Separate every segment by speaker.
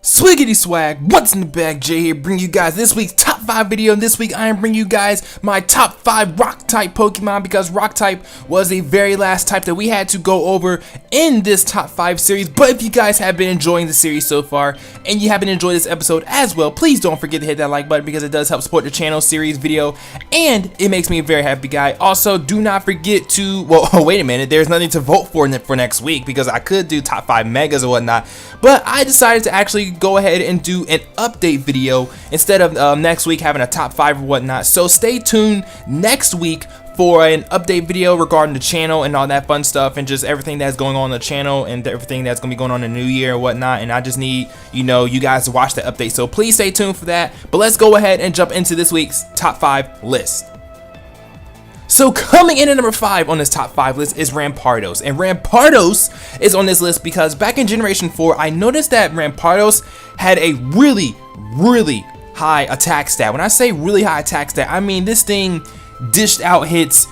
Speaker 1: Swiggity swag, what's in the bag? Jay here, bringing you guys this week's top 5 video. And this week I am bringing you guys my top 5 rock type Pokemon, because rock type was the very last type that we had to go over in this top 5 series. But if you guys have been enjoying the series so far and you haven't enjoyed this episode as well, please don't forget to hit that like button, because it does help support the channel, series, video, and it makes me a very happy guy. Also, do not forget to, well, wait a minute, there's nothing to vote for next week, because I could do top 5 megas or whatnot, but I decided to actually go ahead and do an update video instead of next week having a top 5 or whatnot. So stay tuned next week for an update video regarding the channel and all that fun stuff, and just everything that's going on the channel and everything that's gonna be going on in the new year and whatnot. And I just need, you guys to watch the update, so please stay tuned for that. But let's go ahead and jump into this week's top 5 list. So coming in at number 5 on this top 5 list is Rampardos, and Rampardos is on this list because back in Generation 4 I noticed that Rampardos had a really high attack stat. When I say really high attack stat, I mean this thing dished out hits,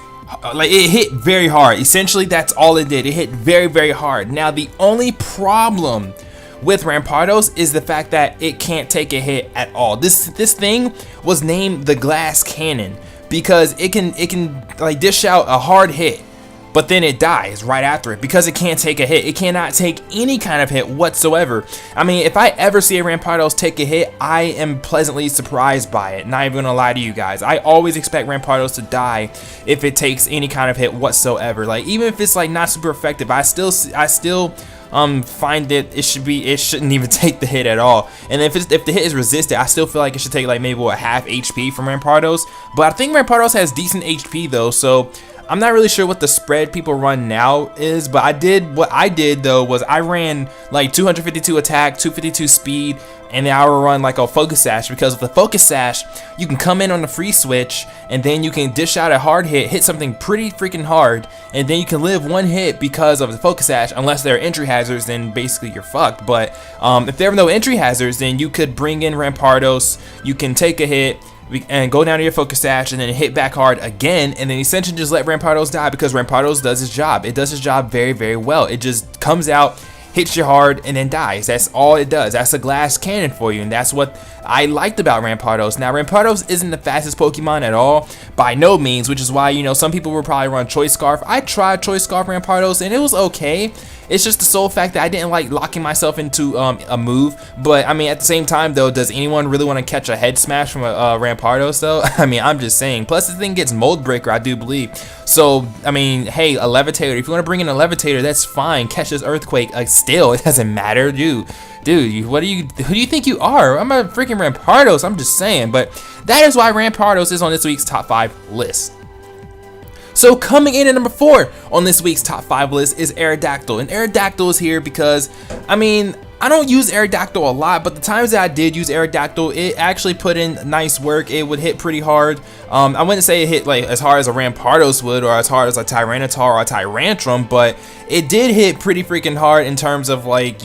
Speaker 1: like it hit very hard. Essentially that's all it did. It hit very hard. Now the only problem with Rampardos is the fact that it can't take a hit at all. This thing was named the Glass Cannon because it can like dish out a hard hit, but then it dies right after it because it can't take a hit. It cannot take any kind of hit whatsoever. I mean, if I ever see a Rampardos take a hit, I am pleasantly surprised by it. Not even gonna lie to you guys. I always expect Rampardos to die if it takes any kind of hit whatsoever. Like even if it's like not super effective, I still find that it shouldn't even take the hit at all. And if the hit is resisted, I still feel like it should take like maybe what, half HP from Rampardos. But I think Rampardos has decent HP though, so I'm not really sure what the spread people run now is, but what I did though was I ran like 252 attack, 252 speed, and then I would run like a Focus Sash, because with the Focus Sash you can come in on the free switch and then you can dish out a hard hit something pretty freaking hard, and then you can live one hit because of the Focus Sash. Unless there are entry hazards, then basically you're fucked. But if there are no entry hazards, then you could bring in Rampardos, you can take a hit and go down to your Focus Sash and then hit back hard again, and then essentially just let Rampardos die, because Rampardos does his job. It does his job very well. It just comes out, hits you hard, and then dies. That's all it does. That's a glass cannon for you, and that's what I liked about Rampardos. Now Rampardos isn't the fastest Pokemon at all, by no means, which is why some people will probably run Choice Scarf. I tried Choice Scarf Rampardos and it was okay. It's just the sole fact that I didn't like locking myself into a move. But I mean, at the same time though, does anyone really want to catch a head smash from a Rampardos though? I mean, I'm just saying. Plus the thing gets Mold Breaker, I do believe. So I mean, hey, a Levitator, if you want to bring in a Levitator, that's fine. Catch this Earthquake, still, it doesn't matter. Dude, who do you think you are? I'm a freaking Rampardos, I'm just saying. But that is why Rampardos is on this week's top 5 list. So coming in at number 4 on this week's top 5 list is Aerodactyl, and Aerodactyl is here because, I mean, I don't use Aerodactyl a lot, but the times that I did use Aerodactyl, it actually put in nice work. It would hit pretty hard. I wouldn't say it hit like as hard as a Rampardos would, or as hard as a Tyranitar or a Tyrantrum, but it did hit pretty freaking hard in terms of like,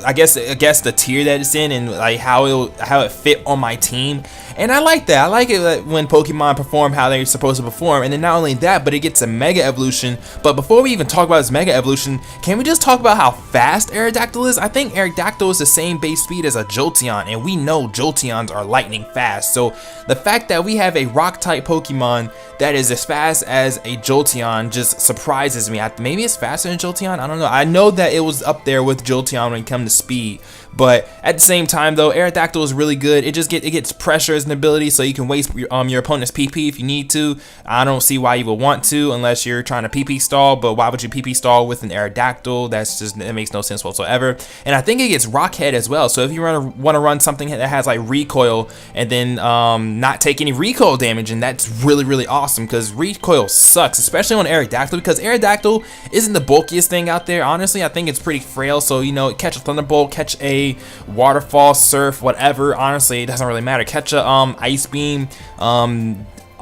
Speaker 1: I guess the tier that it's in, and like how it fit on my team. And I like that. I like it when Pokemon perform how they're supposed to perform. And then not only that, but it gets a Mega Evolution. But before we even talk about this Mega Evolution, can we just talk about how fast Aerodactyl is? I think Aerodactyl is the same base speed as a Jolteon, and we know Jolteons are lightning fast. So the fact that we have a rock type Pokemon that is as fast as a Jolteon just surprises me. Maybe it's faster than Jolteon, I don't know. I know that it was up there with Jolteon when it comes to speed, but at the same time though, Aerodactyl is really good. It gets pressure as an ability, so you can waste your opponent's PP if you need to. I don't see why you would want to, unless you're trying to PP stall. But why would you PP stall with an Aerodactyl? That makes no sense whatsoever. And I think it gets Rock Head as well, so if you want to run something that has like recoil and then not take any recoil damage, and that's really awesome, because recoil sucks, especially on Aerodactyl, because Aerodactyl isn't the bulkiest thing out there. Honestly, I think it's pretty frail, so catch a Thunderbolt, catch a Waterfall, Surf, whatever, honestly it doesn't really matter. Catch a Ice Beam,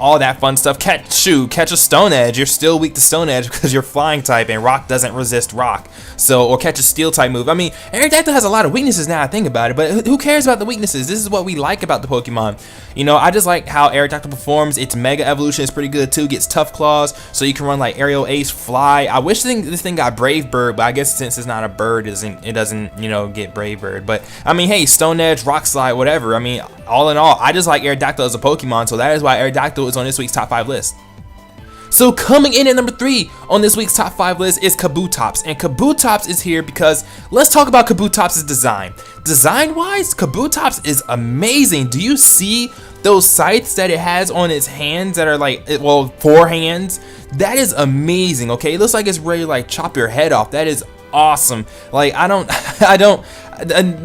Speaker 1: all that fun stuff. Catch a Stone Edge. You're still weak to Stone Edge because you're flying type and rock doesn't resist rock. So, or catch a steel type move. I mean, Aerodactyl has a lot of weaknesses now I think about it, but who cares about the weaknesses? This is what we like about the Pokemon. You know, I just like how Aerodactyl performs. Its Mega Evolution is pretty good too. Gets Tough Claws, so you can run like Aerial Ace, Fly. I wish this thing got Brave Bird, but I guess since it's not a bird, it doesn't, you know, get Brave Bird. But I mean, hey, Stone Edge, Rock Slide, whatever. I mean, all in all, I just like Aerodactyl as a Pokemon, so that is why Aerodactyl is on this week's top 5 list. So coming in at number 3 on this week's top 5 list is Kabutops, and Kabutops is here because let's talk about Kabutops' design. Design-wise, Kabutops is amazing. Do you see those sights that it has on its hands that are like, well, 4 hands? That is amazing. Okay, it looks like it's ready to like chop your head off. That is awesome. Like,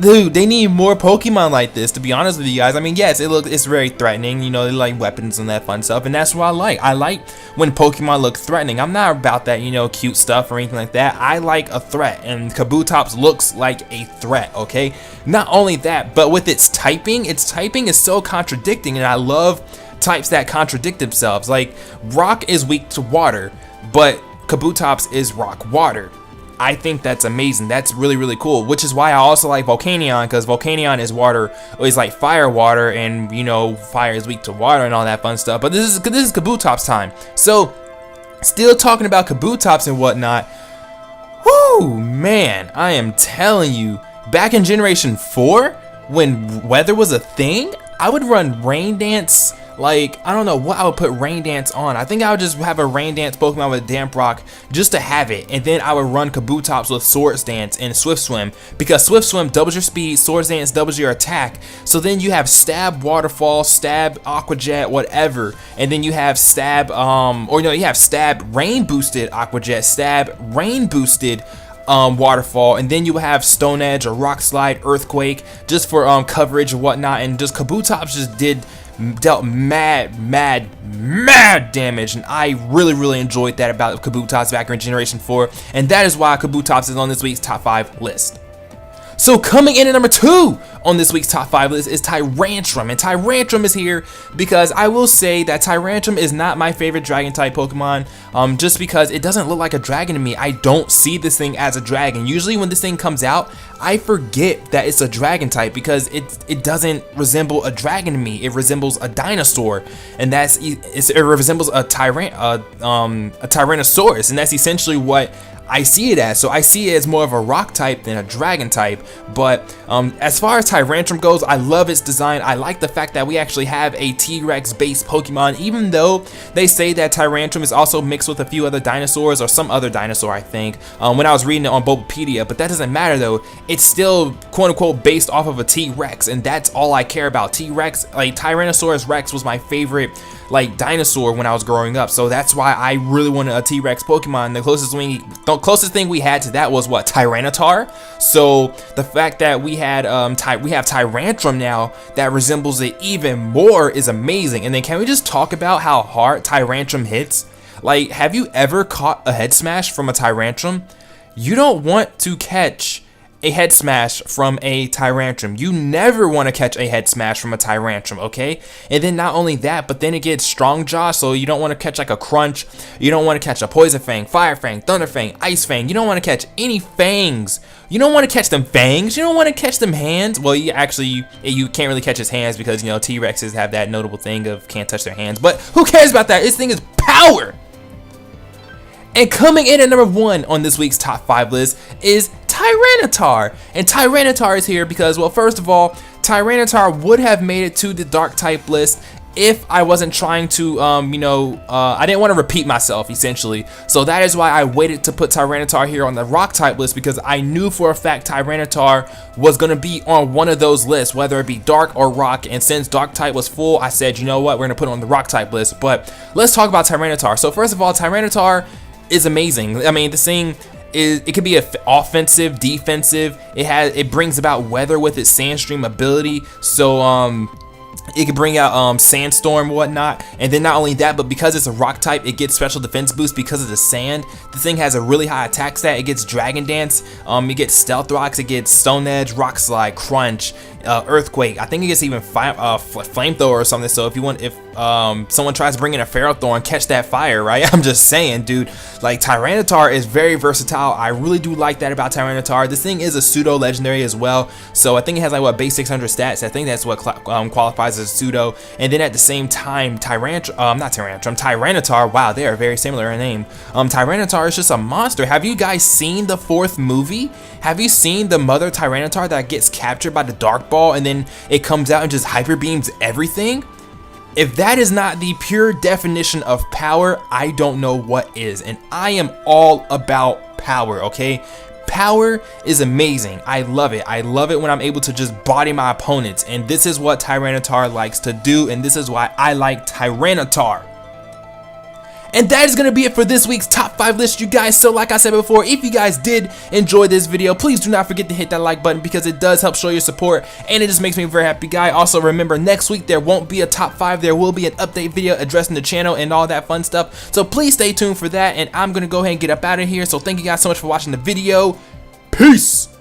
Speaker 1: dude, they need more Pokemon like this, to be honest with you guys. I mean, yes, it's very threatening, you know, they like weapons and that fun stuff, and that's what I like. I like when Pokemon look threatening. I'm not about that, you know, cute stuff or anything like that. I like a threat, and Kabutops looks like a threat, okay? Not only that, but with its typing is so contradicting, and I love types that contradict themselves. Like, Rock is weak to water, but Kabutops is rock water. I think that's amazing. That's really, really cool, which is why I also like Volcanion, because Volcanion is water, is like fire water, and you know, fire is weak to water and all that fun stuff. But this is Kabutops time. So, still talking about Kabutops and whatnot. Whoo, man, I am telling you, back in Generation 4, when weather was a thing, I would run Rain Dance. Like, I don't know what I would put Rain Dance on. I think I would just have a Rain Dance Pokemon with Damp Rock just to have it. And then I would run Kabutops with Swords Dance and Swift Swim, because Swift Swim doubles your speed, Swords Dance doubles your attack. So then you have Stab Waterfall, Stab Aqua Jet, whatever. And then you have Stab, you have Stab Rain Boosted Aqua Jet, Stab Rain Boosted Waterfall, and then you have Stone Edge or Rock Slide, Earthquake, just for coverage and whatnot. And just Kabutops just dealt mad damage, and I really enjoyed that about Kabutops back in Generation 4, and that is why Kabutops is on this week's top 5 list. So coming in at number 2 on this week's top 5 list is Tyrantrum, and Tyrantrum is here because I will say that Tyrantrum is not my favorite dragon type Pokemon, just because it doesn't look like a dragon to me. I don't see this thing as a dragon. Usually when this thing comes out, I forget that it's a dragon type because it doesn't resemble a dragon to me. It resembles a dinosaur, and it resembles a Tyrannosaurus, and that's essentially what I see it as. So I see it as more of a rock type than a dragon type. But as far as Tyrantrum goes, I love its design. I like the fact that we actually have a T-Rex based Pokemon, even though they say that Tyrantrum is also mixed with a few other dinosaurs, or some other dinosaur, I think, when I was reading it on Bulbapedia. But that doesn't matter though. It's still quote unquote based off of a T-Rex, and that's all I care about. T-Rex, like Tyrannosaurus Rex was my favorite like dinosaur when I was growing up, so that's why I really wanted a T-Rex Pokemon. The closest thing we had to that was what, Tyranitar. So the fact that we have Tyrantrum now that resembles it even more is amazing. And then can we just talk about how hard Tyrantrum hits? Like, have you ever caught a head smash from a Tyrantrum? You don't want to catch a head smash from a Tyrantrum. You never want to catch a head smash from a Tyrantrum, okay? And then not only that, but then it gets Strong Jaw, so you don't want to catch like a Crunch. You don't want to catch a Poison Fang, Fire Fang, Thunder Fang, Ice Fang. You don't want to catch any fangs. You don't want to catch them fangs. You don't want to catch them hands. Well, you can't really catch his hands because, you know, T-Rexes have that notable thing of can't touch their hands. But who cares about that? This thing is power. And coming in at number 1 on this week's top 5 list is Tyranitar. And Tyranitar is here because, well, first of all, Tyranitar would have made it to the dark type list if I wasn't trying to, I didn't want to repeat myself, essentially. So that is why I waited to put Tyranitar here on the rock type list, because I knew for a fact Tyranitar was going to be on one of those lists, whether it be dark or rock. And since dark type was full, I said, you know what, we're going to put it on the rock type list. But let's talk about Tyranitar. So first of all, Tyranitar is amazing. I mean, this thing it can be offensive, defensive. It brings about weather with its Sandstream ability. So it can bring out Sandstorm and whatnot. And then not only that, but because it's a rock type, it gets special defense boost because of the sand. The thing has a really high attack stat. It gets Dragon Dance, it gets Stealth Rocks, it gets Stone Edge, Rock Slide, Crunch, Earthquake. I think it gets even Flamethrower or something. So if someone tries to bring in a Ferrothorn, catch that fire, right? I'm just saying, dude, like Tyranitar is very versatile. I really do like that about Tyranitar. This thing is a pseudo legendary as well, so I think it has like what, base 600 stats. I think that's what qualifies as a pseudo. And then at the same time, Tyranitar, wow, they are very similar in name. Tyranitar is just a monster. Have you guys seen the 4th movie? Have you seen the mother Tyranitar that gets captured by the Dark Ball and then it comes out and just hyper beams everything? If that is not the pure definition of power, I don't know what is. And I am all about power, okay? Power is amazing. I love it. I love it when I'm able to just body my opponents. And this is what Tyranitar likes to do. And this is why I like Tyranitar. And that is going to be it for this week's top 5 list, you guys. So like I said before, if you guys did enjoy this video, please do not forget to hit that like button because it does help show your support and it just makes me a very happy guy. Also remember, next week there won't be a top 5, there will be an update video addressing the channel and all that fun stuff. So please stay tuned for that, and I'm going to go ahead and get up out of here. So thank you guys so much for watching the video. Peace!